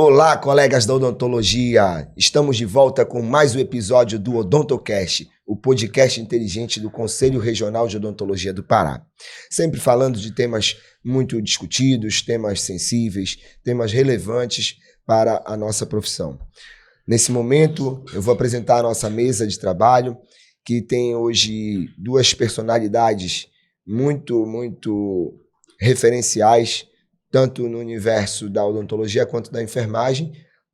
Olá, colegas da odontologia! Estamos de volta com mais um episódio do Odontocast, o podcast inteligente do Conselho Regional de Odontologia do Pará. Sempre falando de temas muito discutidos, temas sensíveis, temas relevantes para a nossa profissão. Nesse momento, eu vou apresentar a nossa mesa de trabalho, que tem hoje duas personalidades muito referenciais, tanto no universo da odontologia quanto da enfermagem,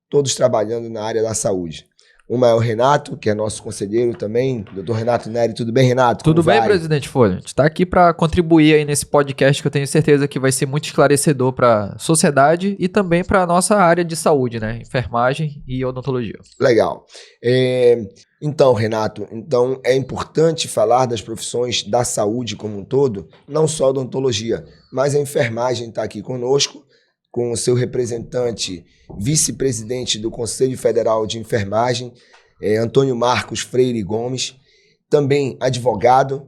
todos trabalhando na área da saúde. Uma é o Renato, que é nosso conselheiro também, Dr. Renato Neri. Tudo bem, Renato? Tudo bem, presidente Folha? A gente está aqui para contribuir aí nesse podcast que eu tenho certeza que vai ser muito esclarecedor para a sociedade e também para a nossa área de saúde, né? Enfermagem e odontologia. Legal. Então, Renato, é importante falar das profissões da saúde como um todo, não só a odontologia, mas a enfermagem está aqui conosco, com o seu representante, vice-presidente do Conselho Federal de Enfermagem, Antônio Marcos Freire Gomes, também advogado,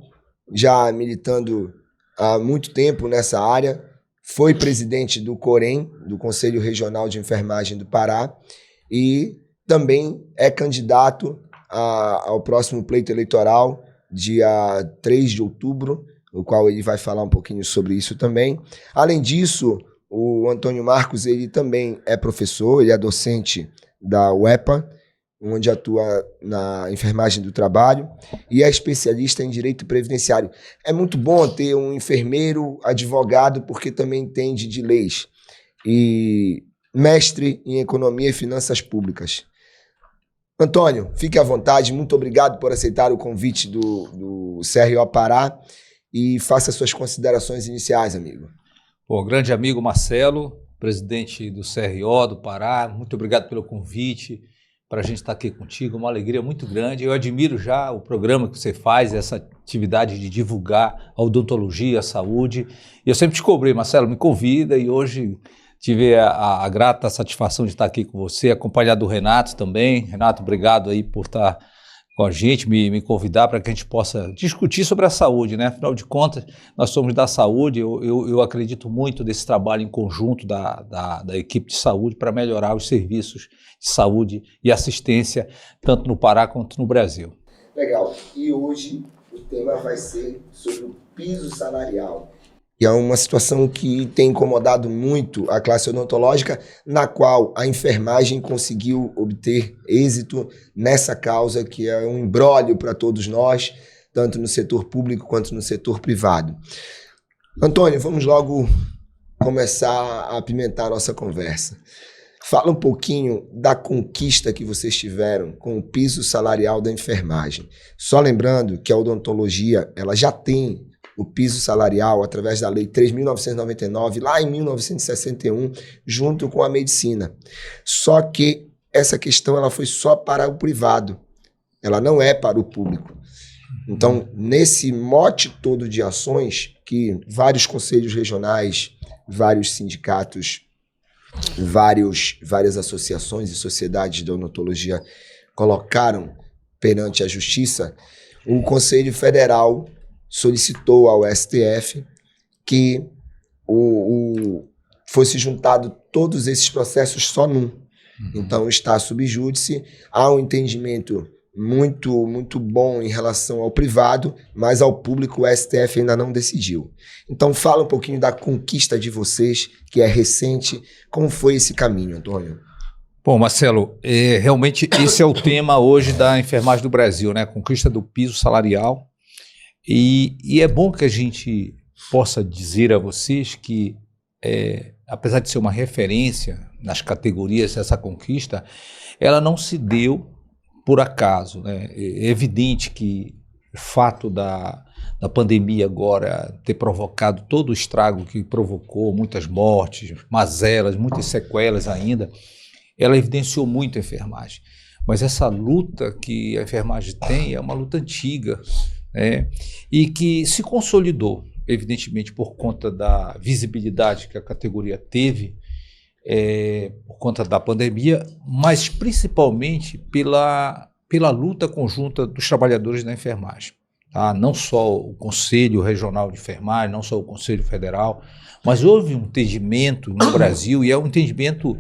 já militando há muito tempo nessa área, foi presidente do COREN, do Conselho Regional de Enfermagem do Pará, e também é candidato ao próximo pleito eleitoral, dia 3 de outubro, no qual ele vai falar um pouquinho sobre isso também. Além disso, o Antônio Marcos, ele também é professor, ele é docente da UEPA, onde atua na enfermagem do trabalho, e é especialista em direito previdenciário. É muito bom ter um enfermeiro advogado, porque também entende de leis, e mestre em economia e finanças públicas. Antônio, fique à vontade, muito obrigado por aceitar o convite do CRO Pará e faça suas considerações iniciais, amigo. Grande amigo Marcelo, presidente do CRO do Pará, muito obrigado pelo convite para a gente estar aqui contigo, uma alegria muito grande. Eu admiro já o programa que você faz, essa atividade de divulgar a odontologia, a saúde. E eu sempre te cobrei, Marcelo, me convida, e hoje tive a grata satisfação de estar aqui com você, acompanhado do Renato também. Renato, obrigado aí por estar com a gente, me convidar para que a gente possa discutir sobre a saúde, né? Afinal de contas, nós somos da saúde, eu acredito muito nesse trabalho em conjunto da equipe de saúde para melhorar os serviços de saúde e assistência, tanto no Pará quanto no Brasil. Legal. E hoje o tema vai ser sobre o piso salarial. E é uma situação que tem incomodado muito a classe odontológica, na qual a enfermagem conseguiu obter êxito nessa causa, que é um imbróglio para todos nós, tanto no setor público quanto no setor privado. Antônio, vamos logo começar a apimentar a nossa conversa. Fala um pouquinho da conquista que vocês tiveram com o piso salarial da enfermagem. Só lembrando que a odontologia ela já tem o piso salarial através da Lei 3.999, lá em 1961, junto com a medicina. Só que essa questão ela foi só para o privado, ela não é para o público. Então, nesse mote todo de ações que vários conselhos regionais, vários sindicatos, várias associações e sociedades de odontologia colocaram perante a justiça, o Conselho Federal solicitou ao STF que fosse juntado todos esses processos só num. Então está sub júdice, há um entendimento muito bom em relação ao privado, mas ao público o STF ainda não decidiu. Então fala um pouquinho da conquista de vocês, que é recente, como foi esse caminho, Antônio? Bom, Marcelo, realmente esse é o tema hoje da enfermagem do Brasil, né? A conquista do piso salarial. E é bom que a gente possa dizer a vocês que, apesar de ser uma referência nas categorias, essa conquista, ela não se deu por acaso, né? É evidente que o fato da pandemia agora ter provocado todo o estrago que provocou, muitas mortes, mazelas, muitas sequelas ainda, ela evidenciou muito a enfermagem. Mas essa luta que a enfermagem tem é uma luta antiga, e que se consolidou, evidentemente, por conta da visibilidade que a categoria teve, por conta da pandemia, mas principalmente pela luta conjunta dos trabalhadores da enfermagem. tá? Não só o Conselho Regional de Enfermagem, não só o Conselho Federal, mas houve um entendimento no Brasil, e é um entendimento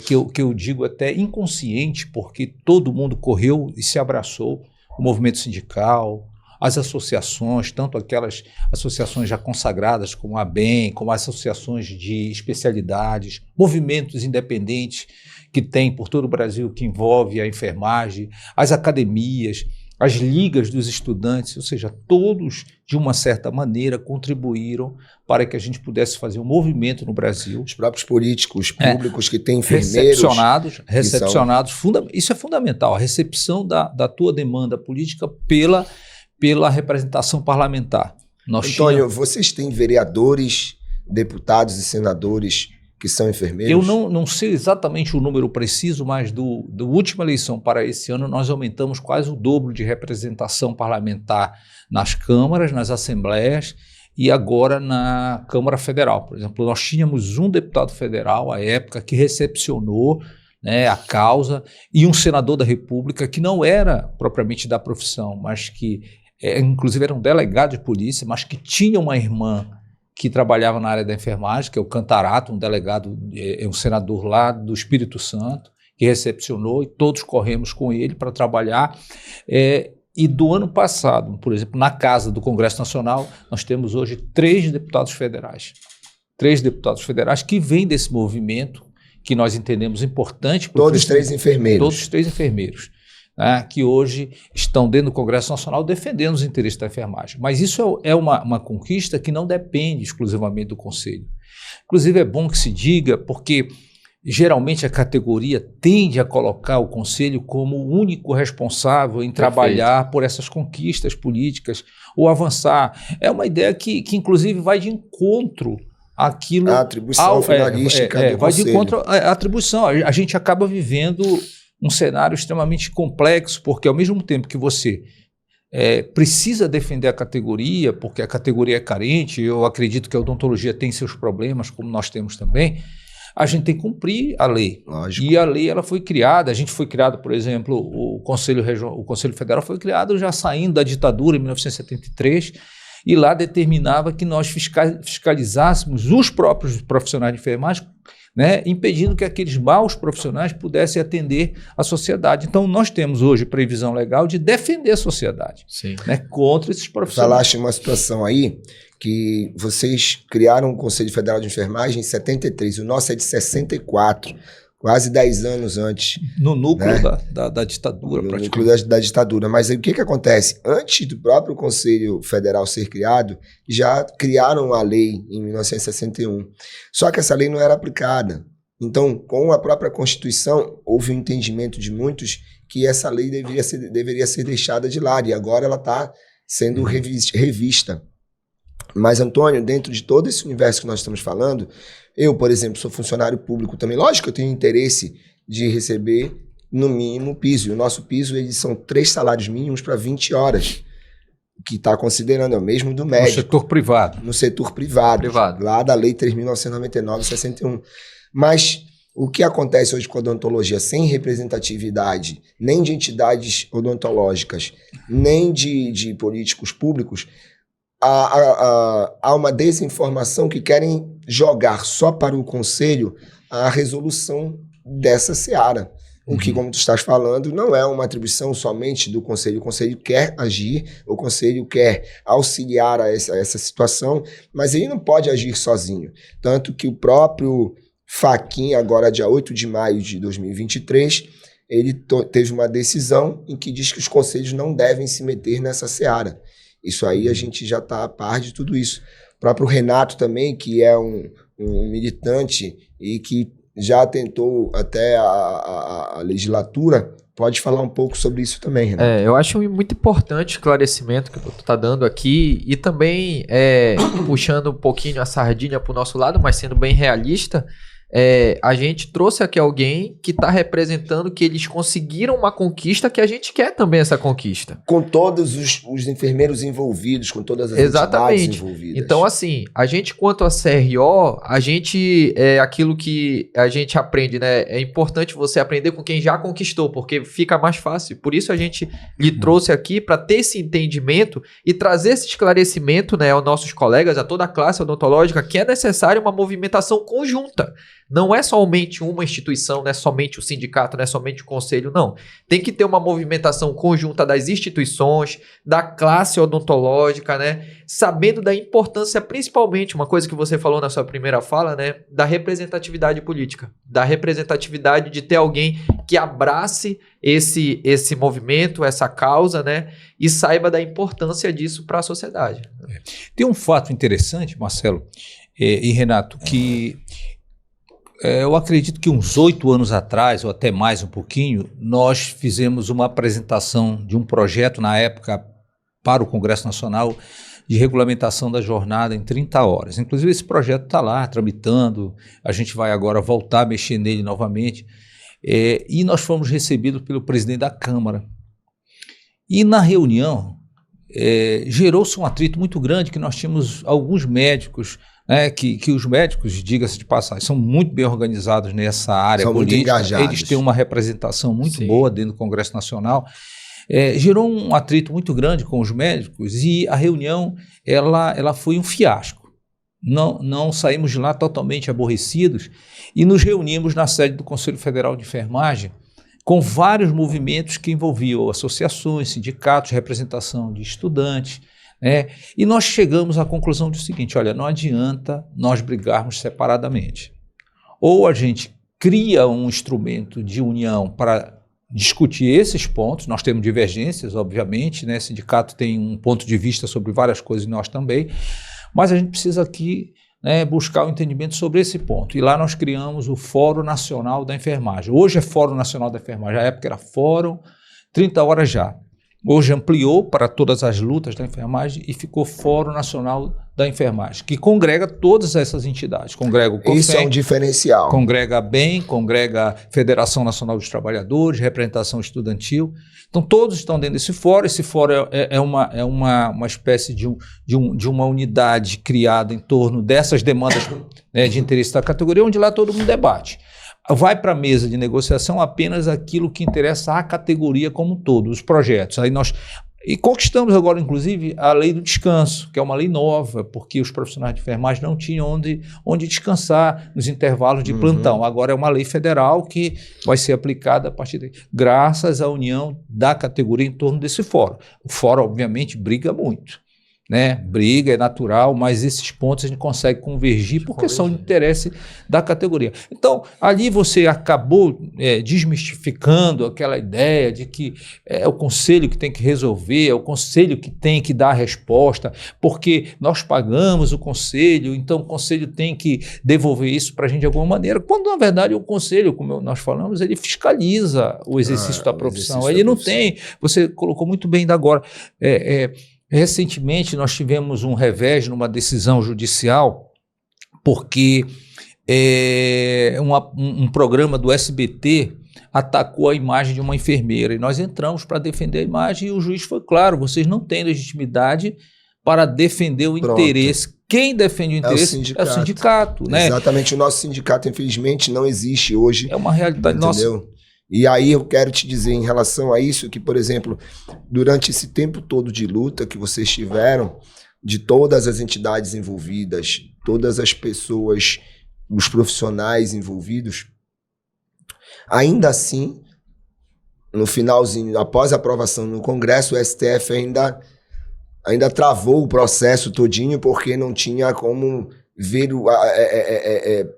que eu digo até inconsciente, porque todo mundo correu e se abraçou, o movimento sindical, as associações, tanto aquelas associações já consagradas como a ABEM, como as associações de especialidades, movimentos independentes que tem por todo o Brasil, que envolve a enfermagem, as academias, as ligas dos estudantes, ou seja, todos, de uma certa maneira, contribuíram para que a gente pudesse fazer um movimento no Brasil. Os próprios políticos públicos que têm enfermeiros. Recepcionados, isso é fundamental, a recepção da tua demanda política pela representação parlamentar. Antônio, vocês têm vereadores, deputados e senadores que são enfermeiros? Eu não sei exatamente o número preciso, mas da última eleição para esse ano nós aumentamos quase o dobro de representação parlamentar nas câmaras, nas assembleias e agora na Câmara Federal. Por exemplo, nós tínhamos um deputado federal à época que recepcionou, né, a causa, e um senador da República que não era propriamente da profissão, mas que inclusive era um delegado de polícia, mas que tinha uma irmã que trabalhava na área da enfermagem, que é o Cantarato, um delegado, um senador lá do Espírito Santo, que recepcionou, e todos corremos com ele para trabalhar. E do ano passado, por exemplo, na Casa do Congresso Nacional, nós temos hoje 3 deputados federais. 3 deputados federais que vêm desse movimento, que nós entendemos importante. Todos 3 enfermeiros. Todos 3 enfermeiros. Né, que hoje estão dentro do Congresso Nacional defendendo os interesses da enfermagem. Mas isso é uma conquista que não depende exclusivamente do Conselho. Inclusive é bom que se diga, porque geralmente a categoria tende a colocar o Conselho como o único responsável em trabalhar por essas conquistas políticas ou avançar. É uma ideia que inclusive vai de encontro àquilo... A atribuição finalística do vai Conselho. de encontro à atribuição. A gente acaba vivendo um cenário extremamente complexo, porque ao mesmo tempo que você precisa defender a categoria, porque a categoria é carente, eu acredito que a odontologia tem seus problemas, como nós temos também, a gente tem que cumprir a lei. Lógico. E a lei ela foi criada, a gente foi criado, por exemplo, o Conselho Federal foi criado já saindo da ditadura em 1973, e lá determinava que nós fiscalizássemos os próprios profissionais de enfermagem, né, impedindo que aqueles maus profissionais pudessem atender a sociedade. Então, nós temos hoje previsão legal de defender a sociedade, né, contra esses profissionais. Falaste uma situação aí que vocês criaram o Conselho Federal de Enfermagem em 73, o nosso é de 64, quase 10 anos antes. No núcleo, né, da ditadura, no praticamente. núcleo da ditadura. Mas aí, o que acontece? Antes do próprio Conselho Federal ser criado, já criaram a lei em 1961. Só que essa lei não era aplicada. Então, com a própria Constituição, houve um entendimento de muitos que essa lei deveria ser deixada de lado. E agora ela está sendo revista. Mas, Antônio, dentro de todo esse universo que nós estamos falando, eu, por exemplo, sou funcionário público também. Lógico que eu tenho interesse de receber, no mínimo, o piso. E o nosso piso, eles são 3 salários mínimos para 20 horas. O que está considerando é o mesmo do médico. No setor privado. No setor privado. Lá da Lei 3.999, 61. Mas o que acontece hoje com a odontologia sem representatividade, nem de entidades odontológicas, nem de políticos públicos, há uma desinformação que querem jogar só para o Conselho a resolução dessa seara. O que, como tu estás falando, não é uma atribuição somente do Conselho. O Conselho quer agir, o Conselho quer auxiliar a essa situação, mas ele não pode agir sozinho. Tanto que o próprio Fachin, agora dia 8 de maio de 2023, ele teve uma decisão em que diz que os conselhos não devem se meter nessa seara. Isso aí a gente já está a par de tudo isso. O próprio Renato também, que é um militante e que já tentou até a legislatura, pode falar um pouco sobre isso também, Renato. Eu acho muito importante o esclarecimento que tu está dando aqui e também puxando um pouquinho a sardinha para o nosso lado, mas sendo bem realista, a gente trouxe aqui alguém que está representando que eles conseguiram uma conquista que a gente quer também essa conquista. Com todos os enfermeiros envolvidos, com todas as Exatamente. entidades envolvidas. Então, assim, a gente, quanto a CRO, a gente, aquilo que a gente aprende, né? É importante você aprender com quem já conquistou, porque fica mais fácil. Por isso a gente lhe trouxe aqui para ter esse entendimento e trazer esse esclarecimento, né, aos nossos colegas, a toda a classe odontológica, que é necessária uma movimentação conjunta. Não é somente uma instituição, não é somente o sindicato, não é somente o conselho, não. Tem que ter uma movimentação conjunta das instituições, da classe odontológica, né? Sabendo da importância, principalmente, uma coisa que você falou na sua primeira fala, né? Da representatividade política. Da representatividade de ter alguém que abrace esse movimento, essa causa, né? E saiba da importância disso para a sociedade. Tem um fato interessante, Marcelo e Renato, que eu acredito que uns 8 anos atrás, ou até mais um pouquinho, nós fizemos uma apresentação de um projeto, na época, para o Congresso Nacional, de regulamentação da jornada em 30 horas. Inclusive, esse projeto está lá, tramitando, a gente vai agora voltar a mexer nele novamente, e nós fomos recebidos pelo presidente da Câmara. E na reunião, gerou-se um atrito muito grande, que nós tínhamos alguns médicos, que os médicos, diga-se de passagem, são muito bem organizados nessa área são política, muito engajados. Eles têm uma representação muito Sim. boa dentro do Congresso Nacional. Gerou um atrito muito grande com os médicos e a reunião ela foi um fiasco. Não saímos de lá totalmente aborrecidos e nos reunimos na sede do Conselho Federal de Enfermagem com vários movimentos que envolviam associações, sindicatos, representação de estudantes, e nós chegamos à conclusão do seguinte: olha, não adianta nós brigarmos separadamente. Ou a gente cria um instrumento de união para discutir esses pontos, nós temos divergências, obviamente, né? O sindicato tem um ponto de vista sobre várias coisas e nós também, mas a gente precisa aqui, né, buscar o entendimento sobre esse ponto. E lá nós criamos o Fórum Nacional da Enfermagem. Hoje é Fórum Nacional da Enfermagem, na época era Fórum 30 Horas Já. Hoje ampliou para todas as lutas da enfermagem e ficou Fórum Nacional da Enfermagem, que congrega todas essas entidades. Congrega o COFEN, isso é um diferencial. Congrega a BEM, congrega a Federação Nacional dos Trabalhadores, representação estudantil. Então todos estão dentro desse fórum. Esse fórum é uma espécie de uma unidade criada em torno dessas demandas, né, de interesse da categoria, onde lá todo mundo debate. Vai para a mesa de negociação apenas aquilo que interessa à categoria como um todo, os projetos. Aí nós conquistamos agora, inclusive, a lei do descanso, que é uma lei nova, porque os profissionais de enfermagem não tinham onde descansar nos intervalos de plantão. Agora é uma lei federal que vai ser aplicada a partir daí, graças à união da categoria em torno desse fórum. O fórum, obviamente, briga muito. Né? Briga, é natural, mas esses pontos a gente consegue convergir porque são de interesse da categoria. Então, ali você acabou desmistificando aquela ideia de que é o conselho que tem que resolver, é o conselho que tem que dar a resposta, porque nós pagamos o conselho, então o conselho tem que devolver isso para a gente de alguma maneira, quando na verdade o conselho, como nós falamos, ele fiscaliza o exercício da profissão. Ele não tem, você colocou muito bem ainda agora, recentemente, nós tivemos um revés numa decisão judicial, porque um programa do SBT atacou a imagem de uma enfermeira, e nós entramos para defender a imagem, e o juiz foi claro: vocês não têm legitimidade para defender o interesse. Quem defende o interesse é o sindicato. Né? Exatamente, o nosso sindicato, infelizmente, não existe hoje. É uma realidade entendeu? Nossa. E aí eu quero te dizer em relação a isso que, por exemplo, durante esse tempo todo de luta que vocês tiveram, de todas as entidades envolvidas, todas as pessoas, os profissionais envolvidos, ainda assim, no finalzinho, após a aprovação no Congresso, o STF ainda travou o processo todinho porque não tinha como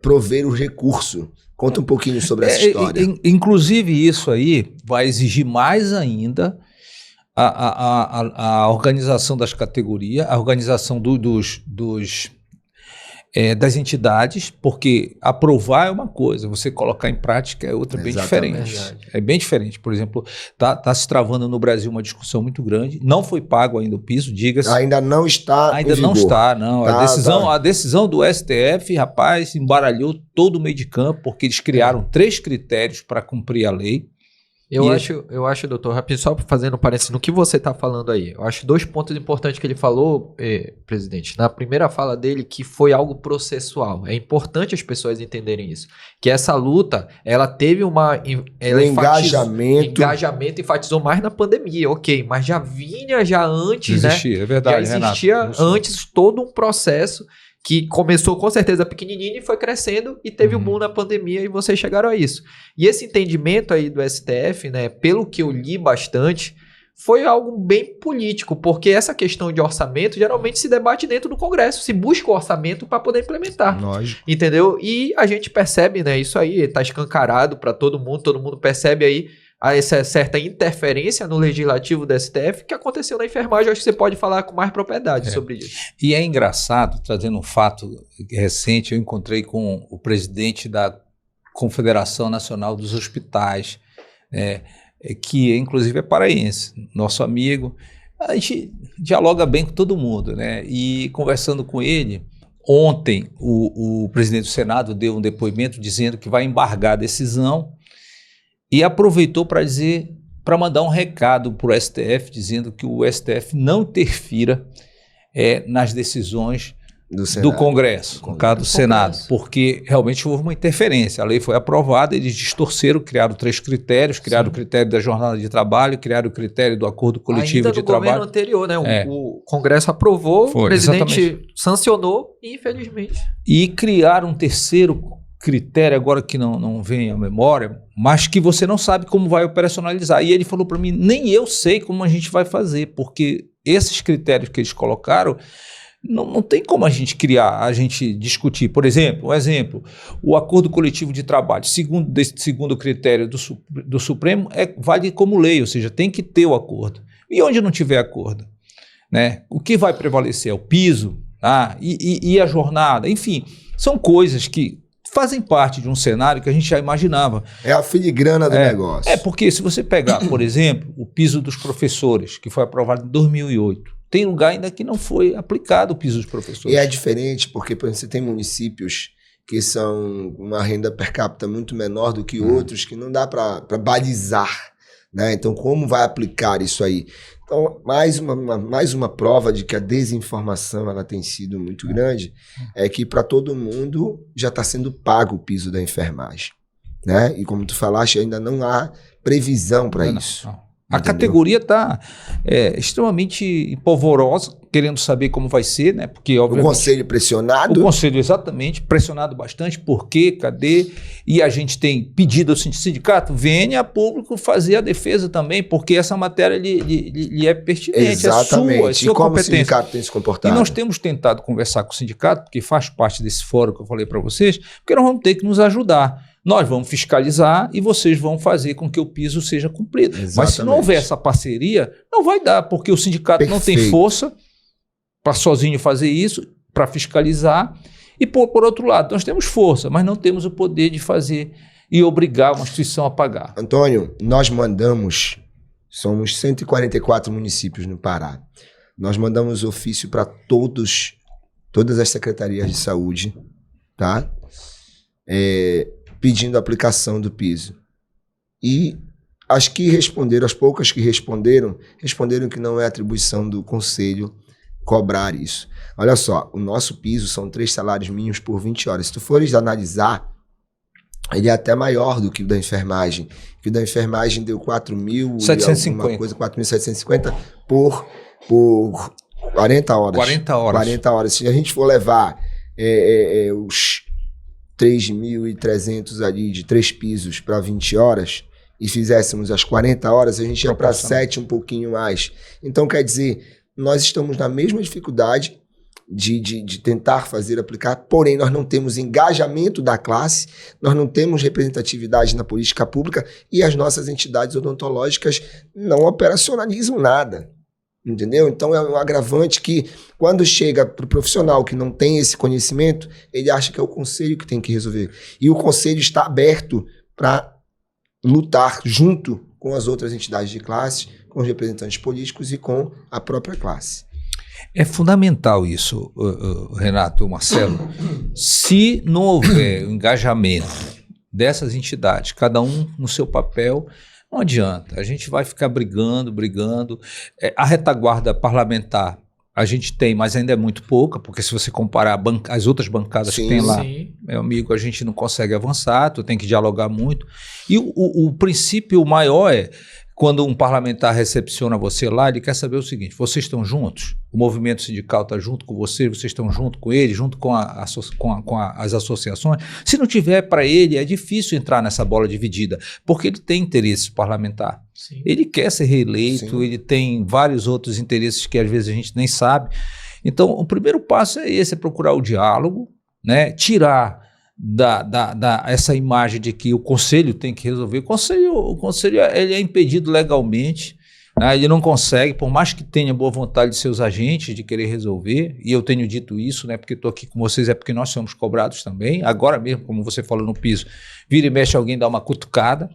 prover o recurso. Conta um pouquinho sobre essa história. Inclusive, isso aí vai exigir mais ainda a organização das categorias, a organização dos das entidades, porque aprovar é uma coisa, você colocar em prática é outra bem Exatamente. diferente. É bem diferente. Por exemplo, tá se travando no Brasil uma discussão muito grande, não foi pago ainda o piso, diga-se. Ainda não está Ainda em não vigor. está, não. A decisão do STF, rapaz, embaralhou todo o meio de campo, porque eles criaram 3 critérios para cumprir a lei. Eu acho, doutor, rapidinho, só fazendo um parênteses no que você está falando aí. Eu acho 2 pontos importantes que ele falou, presidente. Na primeira fala dele, que foi algo processual. É importante as pessoas entenderem isso. Que essa luta, ela teve um engajamento, enfatizou mais na pandemia, ok. Mas já vinha antes, Existia, né? É verdade, já existia Renato. antes todo um processo que começou com certeza pequenininho e foi crescendo e teve o boom na pandemia e vocês chegaram a isso. E esse entendimento aí do STF, né, pelo que eu li bastante, foi algo bem político, porque essa questão de orçamento geralmente se debate dentro do Congresso, se busca o orçamento para poder implementar. Lógico. Entendeu? E a gente percebe, né, isso aí está escancarado para todo mundo percebe aí essa certa interferência no legislativo do STF que aconteceu na enfermagem. Acho que você pode falar com mais propriedade sobre isso. E é engraçado, trazendo um fato recente, eu encontrei com o presidente da Confederação Nacional dos Hospitais, que inclusive é paraense, nosso amigo. A gente dialoga bem com todo mundo, né? E conversando com ele, ontem o presidente do Senado deu um depoimento dizendo que vai embargar a decisão e aproveitou para mandar um recado para o STF, dizendo que o STF não interfira nas decisões do Congresso, no caso do Senado, porque realmente houve uma interferência. A lei foi aprovada, eles distorceram, criaram 3 critérios, criaram o critério da jornada de trabalho, criaram o critério do acordo coletivo de trabalho. Ainda no governo anterior, né? O Congresso aprovou, o presidente sancionou e infelizmente... E criaram um terceiro critério, agora que não vem à memória, mas que você não sabe como vai operacionalizar. E ele falou para mim, nem eu sei como a gente vai fazer, porque esses critérios que eles colocaram, não tem como a gente discutir. Por exemplo, o acordo coletivo de trabalho, segundo o critério do Supremo, vale como lei, ou seja, tem que ter o acordo. E onde não tiver acordo, né? O que vai prevalecer é o piso, e a jornada, enfim, são coisas que fazem parte de um cenário que a gente já imaginava. É a filigrana do negócio. Porque se você pegar, por exemplo, o piso dos professores, que foi aprovado em 2008, tem lugar ainda que não foi aplicado o piso dos professores. E é diferente porque, por exemplo, você tem municípios que são uma renda per capita muito menor do que outros, que não dá para balizar, né? Então, como vai aplicar isso aí? Então, mais uma prova de que a desinformação ela tem sido muito grande é que para todo mundo já está sendo pago o piso da enfermagem, né? E como tu falaste, ainda não há previsão para isso. Não. A categoria está extremamente polvorosa, querendo saber como vai ser, né? Porque, obviamente, o conselho pressionado. O conselho, exatamente, pressionado bastante. Por quê? Cadê? E a gente tem pedido ao sindicato, venha a público fazer a defesa também, porque essa matéria lhe é pertinente, exatamente. É sua como competência. O sindicato tem se comportado? E nós temos tentado conversar com o sindicato, porque faz parte desse fórum que eu falei para vocês, porque nós vamos ter que nos ajudar. Nós vamos fiscalizar e vocês vão fazer com que o piso seja cumprido. Exatamente. Mas se não houver essa parceria, não vai dar, porque o sindicato não tem força para sozinho fazer isso, para fiscalizar. E por outro lado, nós temos força, mas não temos o poder de fazer e obrigar uma instituição a pagar. Antônio, nós mandamos, somos 144 municípios no Pará. Nós mandamos ofício para todas as secretarias de saúde, tá? Pedindo a aplicação do piso. E as que responderam, as poucas que responderam que não é atribuição do conselho cobrar isso. Olha só, o nosso piso são 3 salários mínimos por 20 horas. Se tu fores analisar, ele é até maior do que o da enfermagem. Que o da enfermagem deu 4.750 por 40 horas. 40 horas. 40 horas. Se a gente for levar os 3.300 ali de 3 pisos para 20 horas e fizéssemos as 40 horas, a gente ia para 7, um pouquinho mais. Então, quer dizer, nós estamos na mesma dificuldade de tentar aplicar, porém nós não temos engajamento da classe, nós não temos representatividade na política pública e as nossas entidades odontológicas não operacionalizam nada. entendeu? Então é um agravante que, quando chega para o profissional que não tem esse conhecimento, ele acha que é o conselho que tem que resolver. E o conselho está aberto para lutar junto com as outras entidades de classe, com os representantes políticos e com a própria classe. É fundamental isso, Renato, Marcelo. Se não houver o engajamento dessas entidades, cada um no seu papel, não adianta. A gente vai ficar brigando. A retaguarda parlamentar a gente tem, mas ainda é muito pouca, porque se você comparar as outras bancadas que tem lá, meu amigo, a gente não consegue avançar, tu tem que dialogar muito. E o princípio maior é, quando um parlamentar recepciona você lá, ele quer saber o seguinte: vocês estão juntos? O movimento sindical está junto com vocês estão junto com ele, junto com as associações? Se não tiver para ele, é difícil entrar nessa bola dividida, porque ele tem interesse parlamentar. Sim. Ele quer ser reeleito, sim, ele tem vários outros interesses que às vezes a gente nem sabe. Então, o primeiro passo é esse, é procurar o diálogo, né? Tirar essa imagem de que o conselho tem que resolver. O conselho ele é impedido legalmente, né? Ele não consegue, por mais que tenha boa vontade de seus agentes de querer resolver, e eu tenho dito isso, né, porque estou aqui com vocês, é porque nós somos cobrados também. Agora mesmo, como você falou no piso, vira e mexe, alguém dá uma cutucada.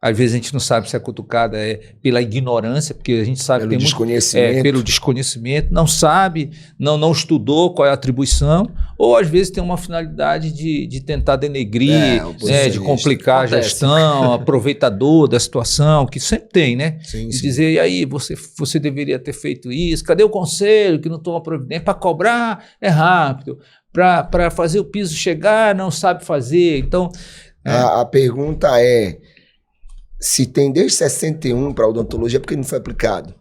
Às vezes a gente não sabe se a cutucada é pela ignorância, porque a gente sabe pelo desconhecimento. Pelo desconhecimento, não sabe, não estudou qual é a atribuição, ou às vezes tem uma finalidade de tentar denegrir, de complicar a gestão, aproveitador da situação, que sempre tem, né? Sim, de dizer, e aí, você deveria ter feito isso, cadê o conselho que não toma providência? Para cobrar é rápido, para fazer o piso chegar não sabe fazer, então... A pergunta é: se tem desde 61 para odontologia, por que não foi aplicado?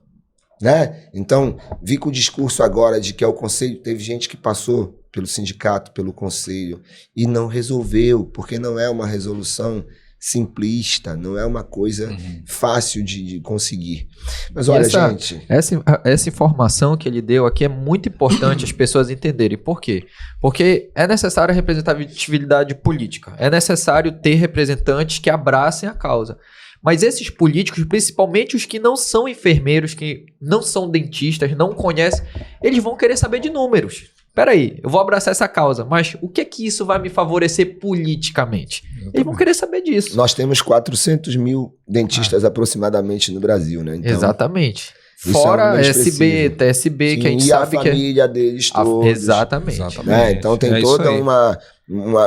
Né? Então, vi com o discurso agora de que é o conselho, teve gente que passou pelo sindicato, pelo conselho, e não resolveu, porque não é uma resolução simplista, não é uma coisa fácil de conseguir. Mas olha, gente... Essa informação que ele deu aqui é muito importante as pessoas entenderem. Por quê? Porque é necessária a representatividade política, é necessário ter representantes que abracem a causa. Mas esses políticos, principalmente os que não são enfermeiros, que não são dentistas, não conhecem, eles vão querer saber de números. Peraí, eu vou abraçar essa causa, mas o que é que isso vai me favorecer politicamente? Eles vão querer saber disso. Nós temos 400 mil dentistas aproximadamente no Brasil, né? Então, exatamente. Fora SB, TSB, sim, que a gente sabe que... a família deles todos. Exatamente. Né? Então tem toda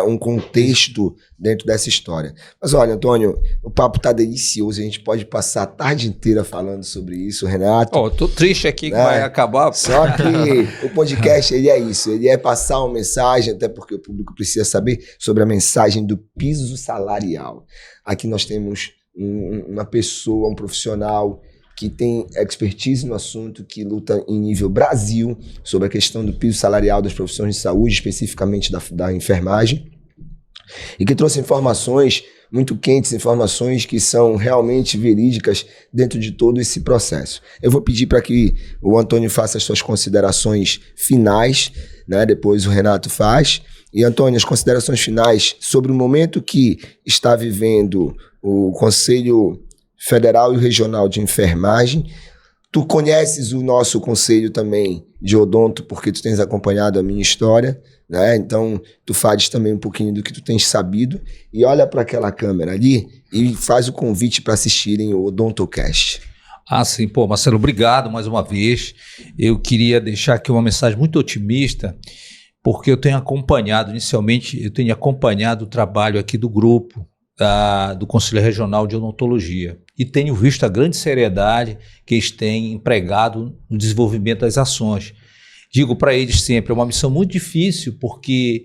um contexto dentro dessa história. Mas olha, Antônio, o papo tá delicioso, a gente pode passar a tarde inteira falando sobre isso, Renato. Tô triste aqui que vai acabar. Só que o podcast, ele é isso, ele é passar uma mensagem, até porque o público precisa saber sobre a mensagem do piso salarial. Aqui nós temos uma pessoa, um profissional que tem expertise no assunto, que luta em nível Brasil sobre a questão do piso salarial das profissões de saúde, especificamente da enfermagem, e que trouxe informações muito quentes, informações que são realmente verídicas dentro de todo esse processo. Eu vou pedir para que o Antônio faça as suas considerações finais, né? Depois o Renato faz. E, Antônio, as considerações finais sobre o momento que está vivendo o Conselho Federal e Regional de Enfermagem. Tu conheces o nosso conselho também de odonto, porque tu tens acompanhado a minha história, né? Então, tu fales também um pouquinho do que tu tens sabido e olha para aquela câmera ali e faz o convite para assistirem o Odontocast. Sim. Marcelo, obrigado mais uma vez. Eu queria deixar aqui uma mensagem muito otimista, porque eu tenho acompanhado o trabalho aqui do grupo, do Conselho Regional de Odontologia, e tenho visto a grande seriedade que eles têm empregado no desenvolvimento das ações. Digo para eles sempre, é uma missão muito difícil, porque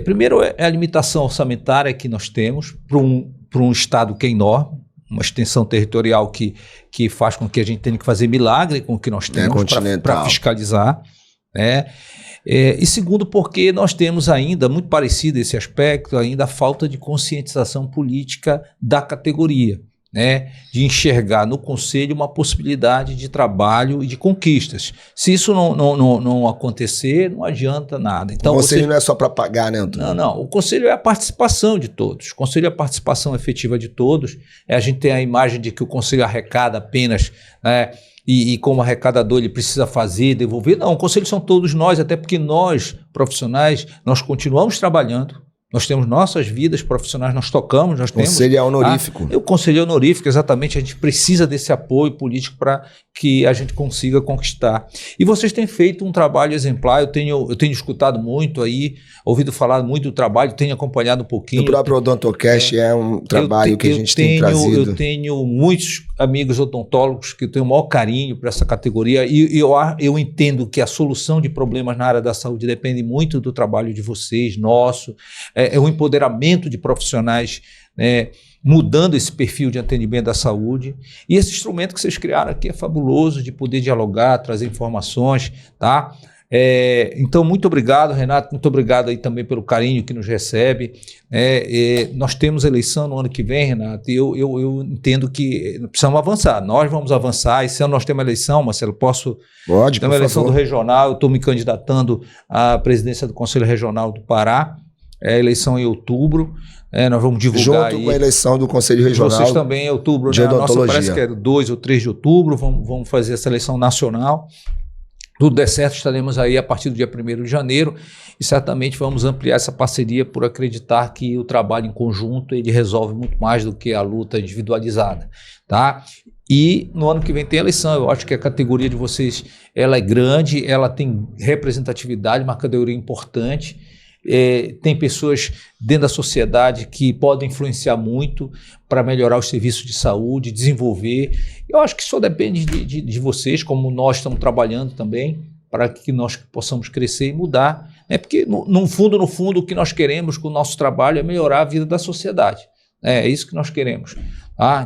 primeiro é a limitação orçamentária que nós temos para um estado que é enorme, uma extensão territorial que faz com que a gente tenha que fazer milagre com o que nós temos para fiscalizar, né? E segundo, porque nós temos ainda, muito parecido esse aspecto, ainda a falta de conscientização política da categoria, né? De enxergar no Conselho uma possibilidade de trabalho e de conquistas. Se isso não acontecer, não adianta nada. Então, o Conselho não é só para pagar, né, Antônio? Não. O Conselho é a participação de todos. O Conselho é a participação efetiva de todos. A gente tem a imagem de que o Conselho arrecada apenas, né, e como arrecadador ele precisa fazer, devolver. Não, conselhos são todos nós, até porque nós, profissionais, nós continuamos trabalhando. Nós temos nossas vidas profissionais, nós tocamos, nós temos... Conselho é honorífico. O conselho é honorífico, exatamente. A gente precisa desse apoio político para que a gente consiga conquistar. E vocês têm feito um trabalho exemplar, eu tenho escutado muito aí, ouvido falar muito do trabalho, tenho acompanhado um pouquinho. O próprio Odontocast é um trabalho que a gente tem trazido. Eu tenho muitos amigos odontólogos que eu tenho o maior carinho para essa categoria e eu entendo que a solução de problemas na área da saúde depende muito do trabalho de vocês, nosso, é o empoderamento de profissionais, mudando esse perfil de atendimento da saúde. E esse instrumento que vocês criaram aqui é fabuloso, de poder dialogar, trazer informações, tá? Então, muito obrigado, Renato, muito obrigado aí também pelo carinho que nos recebe. Nós temos eleição no ano que vem, Renato, e eu entendo que precisamos avançar, nós vamos avançar. Esse ano nós temos eleição, Marcelo, Pode, temos a eleição do regional, eu estou me candidatando à presidência do Conselho Regional do Pará, eleição em outubro, nós vamos divulgar junto com a eleição do Conselho Regional. Vocês também em outubro, de né? A nossa odontologia. parece que é 2 ou 3 de outubro, vamos fazer essa eleição nacional. Tudo der certo, estaremos aí a partir do dia 1º de janeiro e certamente vamos ampliar essa parceria por acreditar que o trabalho em conjunto ele resolve muito mais do que a luta individualizada, tá? E no ano que vem tem eleição. Eu acho que a categoria de vocês ela é grande, ela tem representatividade, uma categoria importante. Tem pessoas dentro da sociedade que podem influenciar muito para melhorar os serviços de saúde, desenvolver. Eu acho que só depende de vocês, como nós estamos trabalhando também, para que nós possamos crescer e mudar. Porque, no fundo, o que nós queremos com o nosso trabalho é melhorar a vida da sociedade. É isso que nós queremos.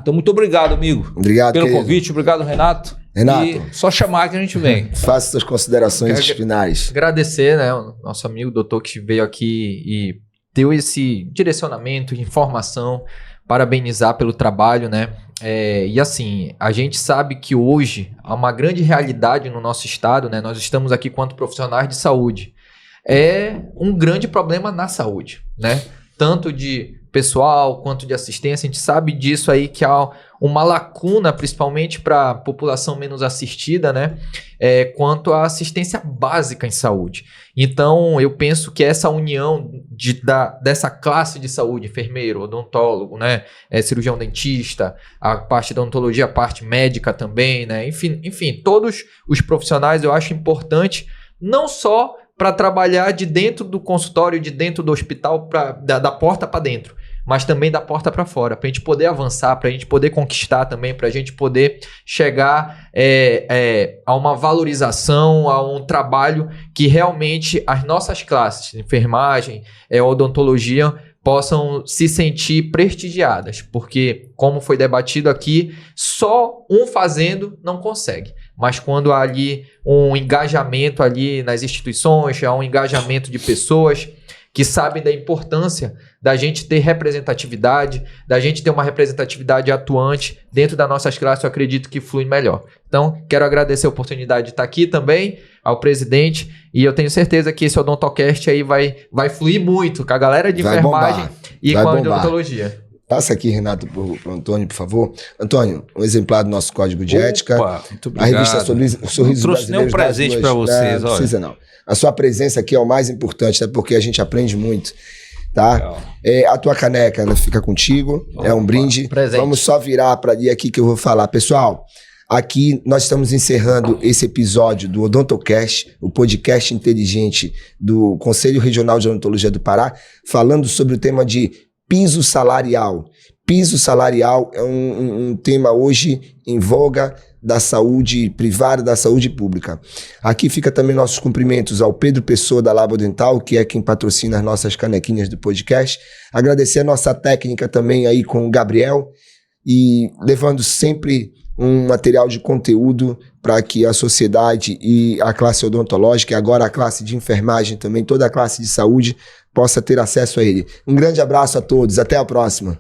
Então, muito obrigado, amigo. Obrigado, pelo querido. convite. Obrigado, Renato. Renato. E só chamar que a gente vem. Faça suas considerações finais. Agradecer, né, o nosso amigo doutor que veio aqui e deu esse direcionamento, informação, parabenizar pelo trabalho, né? E assim, a gente sabe que hoje há uma grande realidade no nosso estado, né? Nós estamos aqui quanto profissionais de saúde. É um grande problema na saúde, né? Tanto de pessoal quanto de assistência, a gente sabe disso aí que há uma lacuna, principalmente para a população menos assistida, né? Quanto à assistência básica em saúde. Então, eu penso que essa união dessa classe de saúde, enfermeiro, odontólogo, né? Cirurgião dentista, a parte da odontologia, a parte médica também, né? Enfim, todos os profissionais eu acho importante, não só para trabalhar de dentro do consultório, de dentro do hospital, da porta para dentro, mas também da porta para fora, para a gente poder avançar, para a gente poder conquistar também, para a gente poder chegar a uma valorização, a um trabalho que realmente as nossas classes, enfermagem, odontologia, possam se sentir prestigiadas, porque, como foi debatido aqui, só um fazendo não consegue. Mas quando há ali um engajamento ali nas instituições, há um engajamento de pessoas que sabem da importância da gente ter representatividade, da gente ter uma representatividade atuante dentro das nossas classes, eu acredito que flui melhor. Então, quero agradecer a oportunidade de estar aqui também, ao presidente, e eu tenho certeza que esse Odontocast aí vai fluir muito com a galera de enfermagem e com a odontologia. Passa aqui, Renato, pro Antônio, por favor. Antônio, um exemplar do nosso código de ética. Muito obrigado. A revista Sorrisos Não trouxe nenhum presente para vocês. Não precisa, não. A sua presença aqui é o mais importante, né? Porque a gente aprende muito, tá? A tua caneca, ela fica contigo. É um brinde. Presente. Vamos só virar para ali aqui que eu vou falar. Pessoal, aqui nós estamos encerrando esse episódio do Odontocast, o podcast inteligente do Conselho Regional de Odontologia do Pará, falando sobre o tema de piso salarial. Piso salarial é um tema hoje em voga da saúde privada, da saúde pública. Aqui fica também nossos cumprimentos ao Pedro Pessoa da Labo Dental, que é quem patrocina as nossas canequinhas do podcast. Agradecer a nossa técnica também aí com o Gabriel e levando sempre um material de conteúdo para que a sociedade e a classe odontológica, e agora a classe de enfermagem também, toda a classe de saúde, possa ter acesso a ele. Um grande abraço a todos, até a próxima.